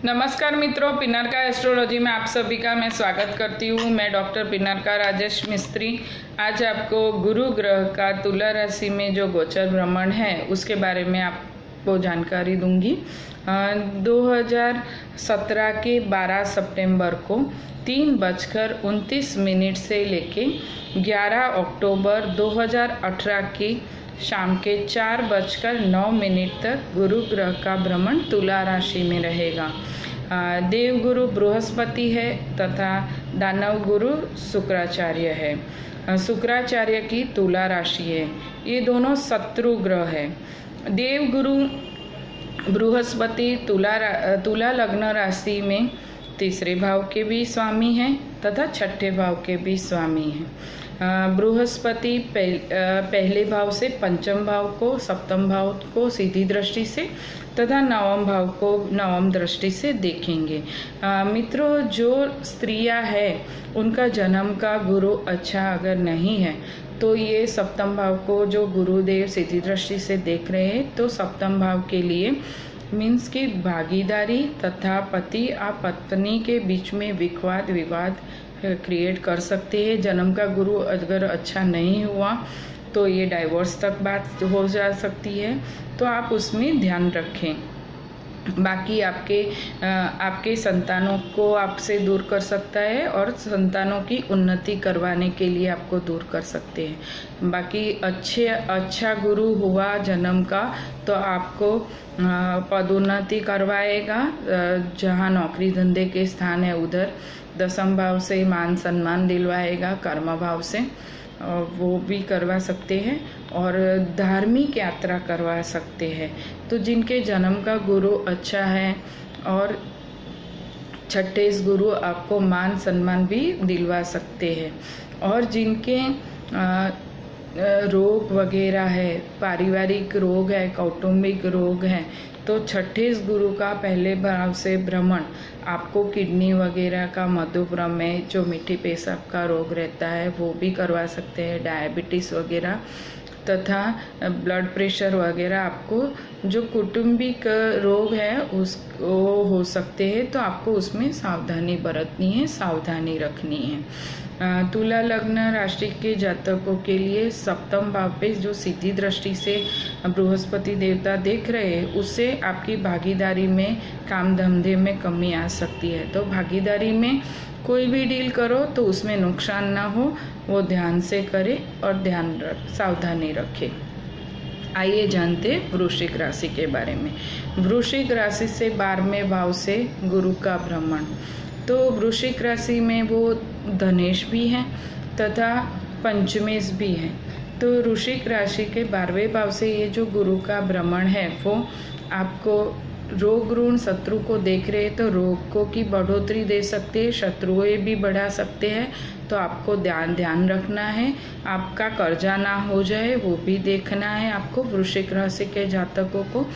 नमस्कार मित्रों, पिनारका एस्ट्रोलॉजी में आप सभी का मैं स्वागत करती हूँ। मैं डॉक्टर पिनारका राजेश मिस्त्री आज आपको गुरु ग्रह का तुला राशि में जो गोचर भ्रमण है उसके बारे में आपको जानकारी दूंगी। 2017 के 12 सितंबर को 3:29 से लेके 11 अक्टूबर 2018 की शाम के 4:09 तक गुरु ग्रह का भ्रमण तुला राशि में रहेगा। देव गुरु बृहस्पति है तथा दानव गुरु शुक्राचार्य है। शुक्राचार्य की तुला राशि है। ये दोनों शत्रु ग्रह है। देव गुरु बृहस्पति तुला लग्न राशि में तीसरे भाव के भी स्वामी हैं तथा छठे भाव के भी स्वामी हैं। बृहस्पति पहले भाव से पंचम भाव को, सप्तम भाव को सीधी दृष्टि से तथा नवम भाव को नवम दृष्टि से देखेंगे। मित्रों, जो स्त्रियां हैं उनका जन्म का गुरु अच्छा अगर नहीं है तो ये सप्तम भाव को जो गुरुदेव सीधी दृष्टि से देख रहे हैं तो सप्तम भाव के लिए मीन्स की भागीदारी तथा पति और पत्नी के बीच में विवाद क्रिएट कर सकते हैं। जन्म का गुरु अगर अच्छा नहीं हुआ तो ये डाइवोर्स तक बात हो जा सकती है, तो आप उसमें ध्यान रखें। बाकी आपके संतानों को आपसे दूर कर सकता है और संतानों की उन्नति करवाने के लिए आपको दूर कर सकते हैं। बाकी अच्छा गुरु हुआ जन्म का तो आपको पदोन्नति करवाएगा। जहाँ नौकरी धंधे के स्थान है उधर दसम भाव से मान सम्मान दिलवाएगा। कर्म भाव से वो भी करवा सकते हैं और धार्मिक यात्रा करवा सकते हैं। तो जिनके जन्म का गुरु अच्छा है और छठे गुरु आपको मान सम्मान भी दिलवा सकते हैं। और जिनके रोग वगैरह है, पारिवारिक रोग है, कौटुंबिक रोग है, तो छठे गुरु का पहले भाव से भ्रमण आपको किडनी वगैरह का, मधुप्रमेह, जो मीठी पेशाब का रोग रहता है वो भी करवा सकते हैं। डायबिटीज़ वगैरह तथा ब्लड प्रेशर वगैरह आपको जो कौटुंबिक रोग है उसको हो सकते हैं, तो आपको उसमें सावधानी बरतनी है, सावधानी रखनी है। तुला लग्न राशि के जातकों के लिए सप्तम भाव पे जो सीधी दृष्टि से बृहस्पति देवता देख रहे हैं उससे आपकी भागीदारी में, काम धंधे में कमी आ सकती है। तो भागीदारी में कोई भी डील करो तो उसमें नुकसान ना हो, वो ध्यान से करें और सावधानी रखें। आइए जानते वृश्चिक राशि के बारे में। वृश्चिक राशि से 12वें भाव से गुरु का भ्रमण। तो वृश्चिक राशि में वो धनेश भी हैं तथा पंचमेश भी हैं। तो वृश्चिक राशि के 12वें भाव से ये जो गुरु का भ्रमण है वो आपको रोग ऋण शत्रु को देख रहे हैं तो रोगों की बढ़ोतरी दे सकते हैं, शत्रुएं भी बढ़ा सकते हैं। तो आपको ध्यान रखना है, आपका कर्जा ना हो जाए वो भी देखना है आपको वृश्चिक राशि के जातकों को।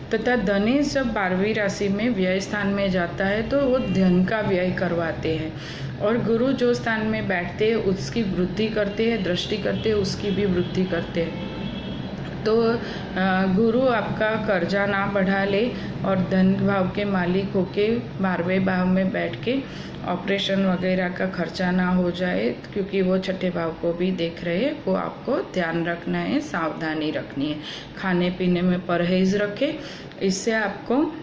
तथा धनेश जब 12वीं राशि में व्यय स्थान में जाता है तो वो धन का व्यय करवाते हैं और गुरु जो स्थान में बैठते हैं उसकी वृद्धि करते हैं, दृष्टि करते हैं उसकी भी वृद्धि करते हैं। तो गुरु आपका कर्जा ना बढ़ा ले और धन भाव के मालिक होके 12वें भाव में बैठ के ऑपरेशन वगैरह का खर्चा ना हो जाए, क्योंकि वो छठे भाव को भी देख रहे हैं। वो आपको ध्यान रखना है, सावधानी रखनी है, खाने पीने में परहेज रखें, इससे आपको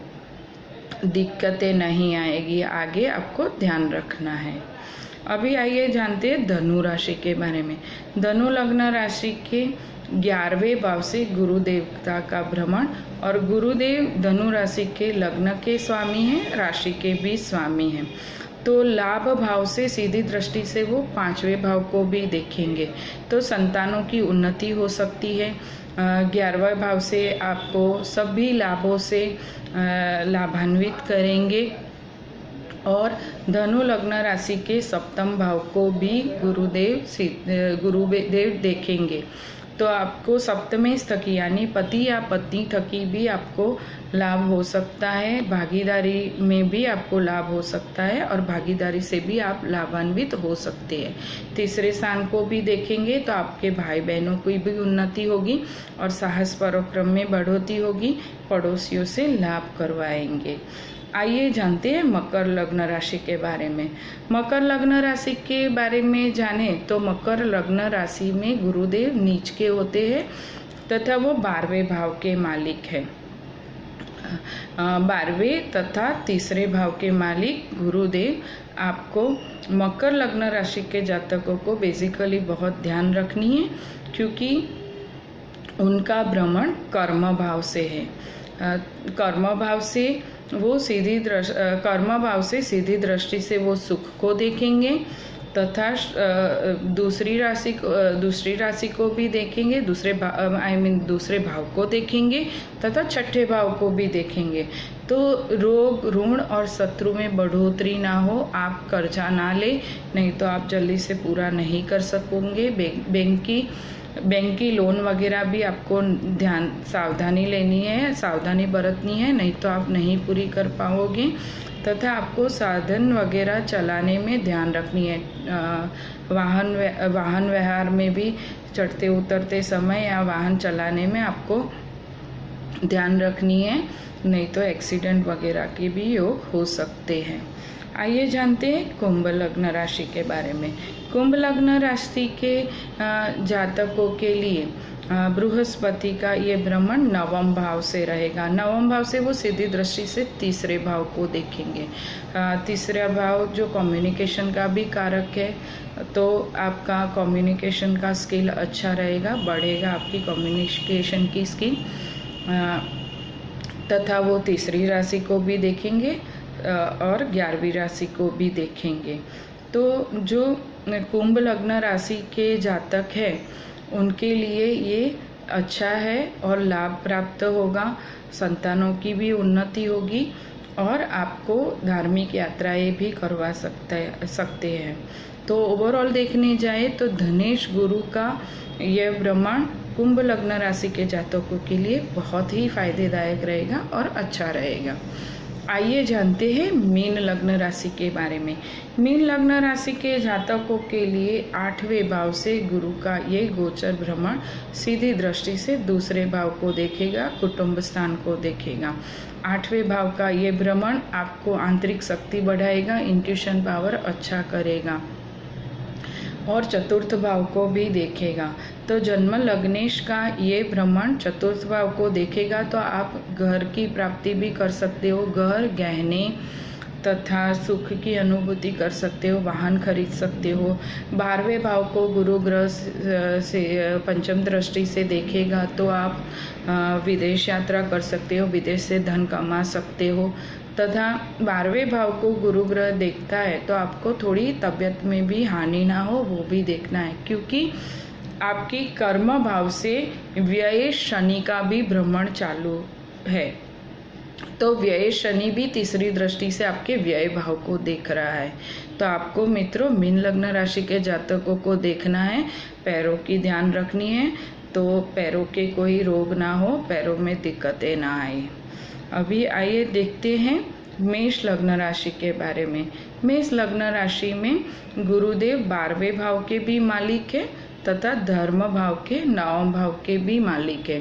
दिक्कतें नहीं आएगी। आगे आपको ध्यान रखना है। अभी आइए जानते हैं धनु राशि के बारे में। धनु लग्न राशि के 11वें भाव से गुरु देवता का भ्रमण और गुरुदेव धनु राशि के लग्न के स्वामी हैं, राशि के भी स्वामी हैं। तो लाभ भाव से सीधी दृष्टि से वो 5वें भाव को भी देखेंगे, तो संतानों की उन्नति हो सकती है। 11वें भाव से आपको सभी लाभों से लाभान्वित करेंगे और धनु लग्न राशि के सप्तम भाव को भी गुरुदेव देखेंगे। तो आपको सप्तमी थकी यानी पति या पत्नी थकी भी आपको लाभ हो सकता है, भागीदारी में भी आपको लाभ हो सकता है और भागीदारी से भी आप लाभान्वित हो सकते हैं। तीसरे स्थान को भी देखेंगे तो आपके भाई बहनों की भी उन्नति होगी और साहस पराक्रम में बढ़ोतरी होगी, पड़ोसियों से लाभ करवाएंगे। आइए जानते हैं मकर लग्न राशि के बारे में। मकर लग्न राशि के बारे में जाने तो मकर लग्न राशि में गुरुदेव नीच के होते हैं तथा वो 12वें भाव के मालिक है। 12वें तथा तीसरे भाव के मालिक गुरुदेव। आपको मकर लग्न राशि के जातकों को बेसिकली बहुत ध्यान रखनी है, क्योंकि उनका भ्रमण कर्म भाव से है। कर्म भाव से वो कर्म भाव से सीधी दृष्टि से वो सुख को देखेंगे तथा दूसरी राशि को भी देखेंगे, दूसरे भाव को देखेंगे तथा छठे भाव को भी देखेंगे। तो रोग ऋण और शत्रु में बढ़ोतरी ना हो, आप कर्जा ना ले, नहीं तो आप जल्दी से पूरा नहीं कर सकोगे। बैंक की लोन वगैरह भी आपको सावधानी लेनी है, सावधानी बरतनी है, नहीं तो आप नहीं पूरी कर पाओगे। तथा आपको साधन वगैरह चलाने में ध्यान रखनी है। वाहन व्यवहार में भी चढ़ते उतरते समय या वाहन चलाने में आपको ध्यान रखनी है, नहीं तो एक्सीडेंट वगैरह के भी योग हो सकते हैं। आइए जानते हैं कुंभ लग्न राशि के बारे में। कुंभ लग्न राशि के जातकों के लिए बृहस्पति का ये भ्रमण नवम भाव से रहेगा। नवम भाव से वो सीधी दृष्टि से तीसरे भाव को देखेंगे। तीसरा भाव जो कम्युनिकेशन का भी कारक है, तो आपका कम्युनिकेशन का स्किल अच्छा रहेगा, बढ़ेगा आपकी कम्युनिकेशन की स्किल। तथा वो तीसरी राशि को भी देखेंगे और 11वीं राशि को भी देखेंगे। तो जो कुंभ लग्न राशि के जातक है उनके लिए ये अच्छा है और लाभ प्राप्त होगा, संतानों की भी उन्नति होगी और आपको धार्मिक यात्राएं भी करवा सकते हैं। तो ओवरऑल देखने जाए तो धनेश गुरु का यह भ्रमण कुंभ लग्न राशि के जातकों के लिए बहुत ही फायदेदायक रहेगा और अच्छा रहेगा। आइए जानते हैं मीन लग्न राशि के बारे में। मीन लग्न राशि के जातकों के लिए 8वें भाव से गुरु का ये गोचर भ्रमण सीधी दृष्टि से दूसरे भाव को देखेगा, कुटुंब स्थान को देखेगा। 8वें भाव का ये भ्रमण आपको आंतरिक शक्ति बढ़ाएगा, इंट्यूशन पावर अच्छा करेगा और चतुर्थ भाव को भी देखेगा। तो जन्म लग्नेश का ये भ्रमण चतुर्थ भाव को देखेगा तो आप घर की प्राप्ति भी कर सकते हो, घर गहने तथा सुख की अनुभूति कर सकते हो, वाहन खरीद सकते हो। 12वें भाव को गुरु ग्रह से पंचम दृष्टि से देखेगा तो आप विदेश यात्रा कर सकते हो, विदेश से धन कमा सकते हो। तथा 12वें भाव को गुरु ग्रह देखता है तो आपको थोड़ी तबीयत में भी हानि ना हो, वो भी देखना है, क्योंकि आपकी कर्म भाव से व्यय शनि का भी भ्रमण चालू है। तो व्यय शनि भी तीसरी दृष्टि से आपके व्यय भाव को देख रहा है। तो आपको मित्रों मीन लग्न राशि के जातकों को देखना है, पैरों की ध्यान रखनी है, तो पैरों के कोई रोग ना हो, पैरों में दिक्कतें ना आए। अभी आइए देखते हैं मेष लग्न राशि के बारे में। मेष लग्न राशि में गुरुदेव 12वें भाव के भी मालिक है तथा धर्म भाव के 9वें भाव के भी मालिक है।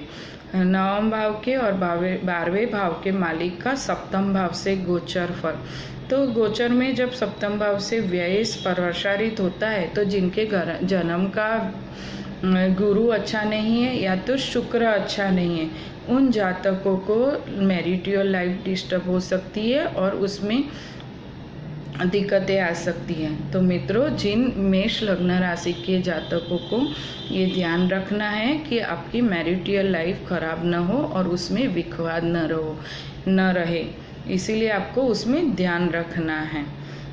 9वें भाव के और 12वें भाव के मालिक का सप्तम भाव से गोचर फल। तो गोचर में जब सप्तम भाव से व्यय प्रसारित होता है तो जिनके जन्म का गुरु अच्छा नहीं है या तो शुक्र अच्छा नहीं है, उन जातकों को मैरिटल लाइफ डिस्टर्ब हो सकती है और उसमें दिक्कतें आ सकती हैं। तो मित्रों जिन मेष लग्न राशि के जातकों को ये ध्यान रखना है कि आपकी मैरिटल लाइफ खराब न हो और उसमें विवाद न रहे, इसीलिए आपको उसमें ध्यान रखना है।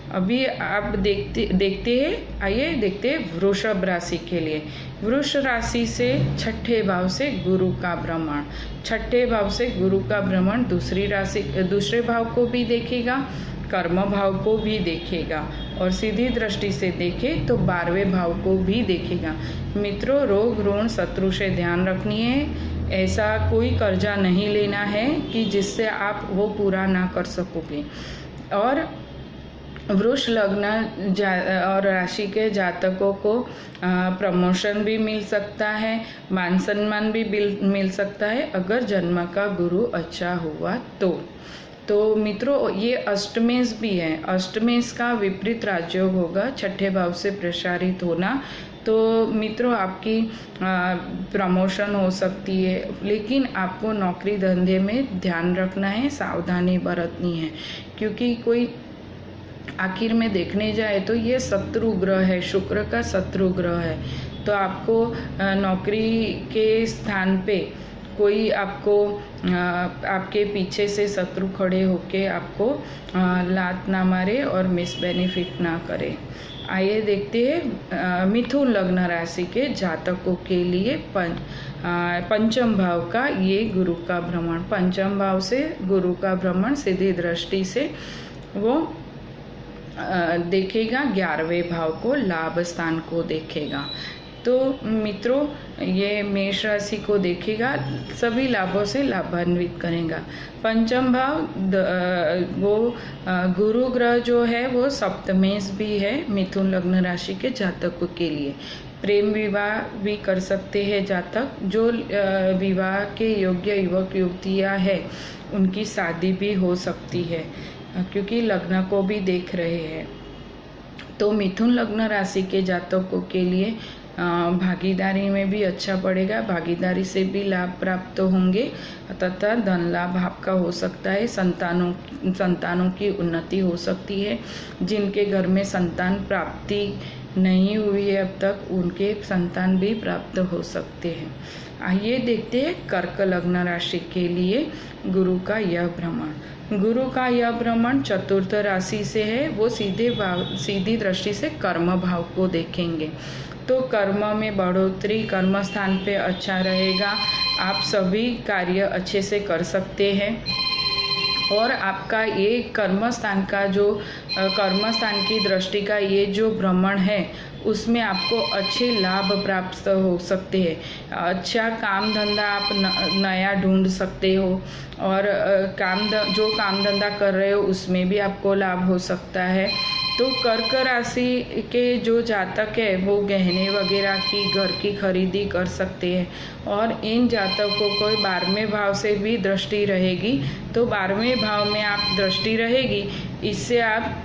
अभी आप देखते हैं, आइए देखते हैं वृषभ राशि के लिए। वृष राशि से छठे भाव से गुरु का भ्रमण, छठे भाव से गुरु का भ्रमण दूसरे भाव को भी देखेगा, कर्म भाव को भी देखेगा और सीधी दृष्टि से देखे तो 12वें भाव को भी देखेगा। मित्रों रोग ऋण शत्रु से ध्यान रखनी है, ऐसा कोई कर्जा नहीं लेना है कि जिससे आप वो पूरा ना कर सकोगे। और वृष लग्न और राशि के जातकों को प्रमोशन भी मिल सकता है, मान सम्मान भी मिल सकता है अगर जन्म का गुरु अच्छा हुआ तो। तो मित्रों ये अष्टमेश भी है, अष्टमेश का विपरीत राजयोग होगा, छठे भाव से प्रसारित होना। तो मित्रों आपकी प्रमोशन हो सकती है, लेकिन आपको नौकरी धंधे में ध्यान रखना है, सावधानी बरतनी है, क्योंकि कोई आखिर में देखने जाए तो ये शत्रु ग्रह है, शुक्र का शत्रु ग्रह है। तो आपको नौकरी के स्थान पे कोई आपको आपके पीछे से शत्रु खड़े होके आपको लात ना मारे और मिस बेनिफिट ना करे। आइए देखते हैं मिथुन लग्न राशि के जातकों के लिए पंचम भाव का ये गुरु का भ्रमण, पंचम भाव से गुरु का भ्रमण सीधी दृष्टि से वो देखेगा, 11वें भाव को, लाभ स्थान को देखेगा। तो मित्रों ये मेष राशि को देखेगा, सभी लाभों से लाभान्वित करेगा। पंचम भाव वो गुरु ग्रह जो है वो सप्तमेश भी है मिथुन लग्न राशि के जातकों के लिए। प्रेम विवाह भी कर सकते हैं जातक, जो विवाह के योग्य युवक युवतियाँ हैं उनकी शादी भी हो सकती है, क्योंकि लग्न को भी देख रहे हैं। तो मिथुन लग्न राशि के जातकों के लिए भागीदारी में भी अच्छा पड़ेगा, भागीदारी से भी लाभ प्राप्त होंगे तथा धन लाभ आपका हो सकता है, संतानों की उन्नति हो सकती है। जिनके घर में संतान प्राप्ति नहीं हुई है अब तक, उनके संतान भी प्राप्त हो सकते हैं। आइए देखते हैं कर्क लग्न राशि के लिए गुरु का यह भ्रमण। गुरु का यह भ्रमण चतुर्थ राशि से है, वो सीधी दृष्टि से कर्म भाव को देखेंगे। तो कर्म में बढ़ोतरी, कर्म स्थान पे अच्छा रहेगा, आप सभी कार्य अच्छे से कर सकते हैं। और आपका ये कर्म स्थान का जो कर्म स्थान की दृष्टि का ये जो भ्रमण है उसमें आपको अच्छे लाभ प्राप्त हो सकते हैं। अच्छा काम धंधा आप नया ढूंढ सकते हो, और जो काम धंधा कर रहे हो उसमें भी आपको लाभ हो सकता है। तो कर्क राशि के जो जातक है वो गहने वगैरह की, घर की खरीदी कर सकते हैं। और इन जातकों को 12वें भाव से भी दृष्टि रहेगी, तो 12वें भाव में आप दृष्टि रहेगी, इससे आप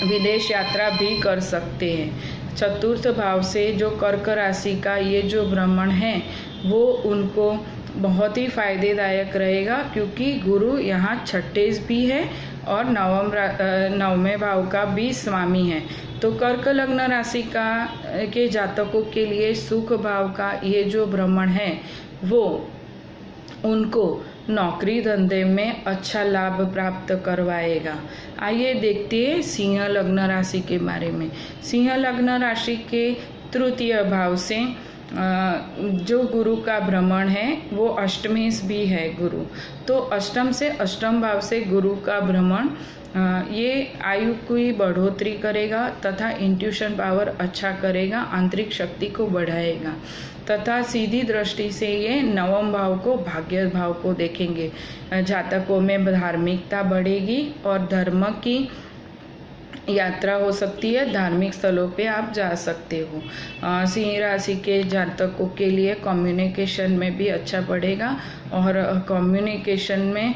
विदेश यात्रा भी कर सकते हैं। चतुर्थ भाव से जो कर्क राशि का ये जो भ्रमण है वो उनको बहुत ही फायदेदायक रहेगा, क्योंकि गुरु यहाँ छठे भी है और 9वें भाव का भी स्वामी है। तो कर्क लग्न राशि के जातकों के लिए सुख भाव का ये जो भ्रमण है वो उनको नौकरी धंधे में अच्छा लाभ प्राप्त करवाएगा। आइए देखते हैं सिंह लग्न राशि के बारे में। सिंह लग्न राशि के तृतीय भाव से जो गुरु का भ्रमण है वो अष्टमेश भी है गुरु। तो अष्टम से अष्टम भाव से गुरु का भ्रमण ये आयु की बढ़ोतरी करेगा तथा इंट्यूशन पावर अच्छा करेगा, आंतरिक शक्ति को बढ़ाएगा। तथा सीधी दृष्टि से ये 9वें भाव को, भाग्य भाव को देखेंगे। जातकों में धार्मिकता बढ़ेगी और धर्म की यात्रा हो सकती है, धार्मिक स्थलों पे आप जा सकते हो। सिंह राशि के जातकों के लिए कम्युनिकेशन में भी अच्छा पड़ेगा, और कम्युनिकेशन में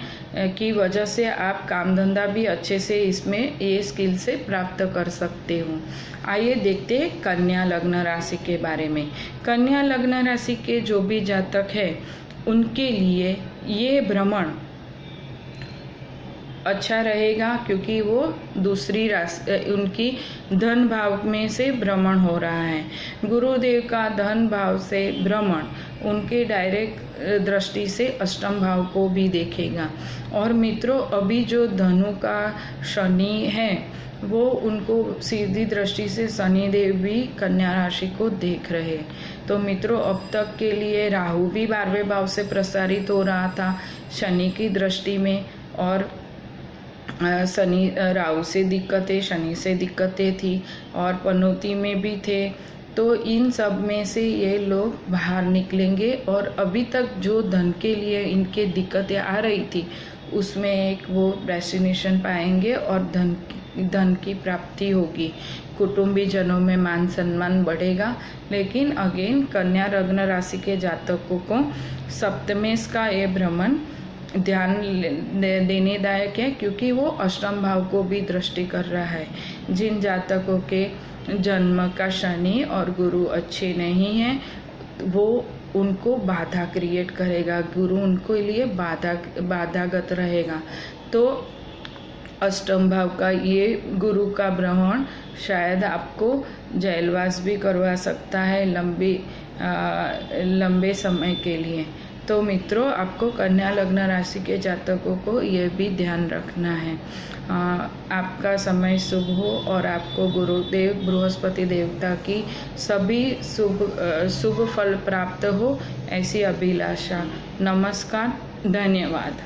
की वजह से आप काम धंधा भी अच्छे से इसमें ये स्किल से प्राप्त कर सकते हो। आइए देखते हैं कन्या लग्न राशि के बारे में। कन्या लग्न राशि के जो भी जातक है उनके लिए ये भ्रमण अच्छा रहेगा, क्योंकि वो दूसरी राशि उनकी धन भाव में से भ्रमण हो रहा है। गुरुदेव का धन भाव से भ्रमण उनके डायरेक्ट दृष्टि से अष्टम भाव को भी देखेगा। और मित्रों अभी जो धनु का शनि है वो उनको सीधी दृष्टि से शनिदेव भी कन्या राशि को देख रहे। तो मित्रों अब तक के लिए राहु भी 12वें भाव से प्रसारित हो रहा था शनि की दृष्टि में, और राहु से दिक्कतें, शनि से दिक्कतें थी, और पनौती में भी थे। तो इन सब में से ये लोग बाहर निकलेंगे, और अभी तक जो धन के लिए इनके दिक्कतें आ रही थी उसमें एक वो डेस्टिनेशन पाएंगे और धन की प्राप्ति होगी। कुटुंबी जनों में मान सम्मान बढ़ेगा। लेकिन अगेन कन्या लग्न राशि के जातकों को सप्तमेश का ये भ्रमण ध्यान देने लायक है, क्योंकि वो अष्टम भाव को भी दृष्टि कर रहा है। जिन जातकों के जन्म का शनि और गुरु अच्छे नहीं हैं, वो उनको बाधा क्रिएट करेगा, गुरु उनको लिए बाधागत रहेगा। तो अष्टम भाव का ये गुरु का भ्रमण शायद आपको जेलवास भी करवा सकता है लंबे समय के लिए। तो मित्रों, आपको कन्या लग्न राशि के जातकों को ये भी ध्यान रखना है। आपका समय शुभ हो और आपको गुरुदेव बृहस्पति देवता की सभी शुभ फल प्राप्त हो, ऐसी अभिलाषा। नमस्कार, धन्यवाद।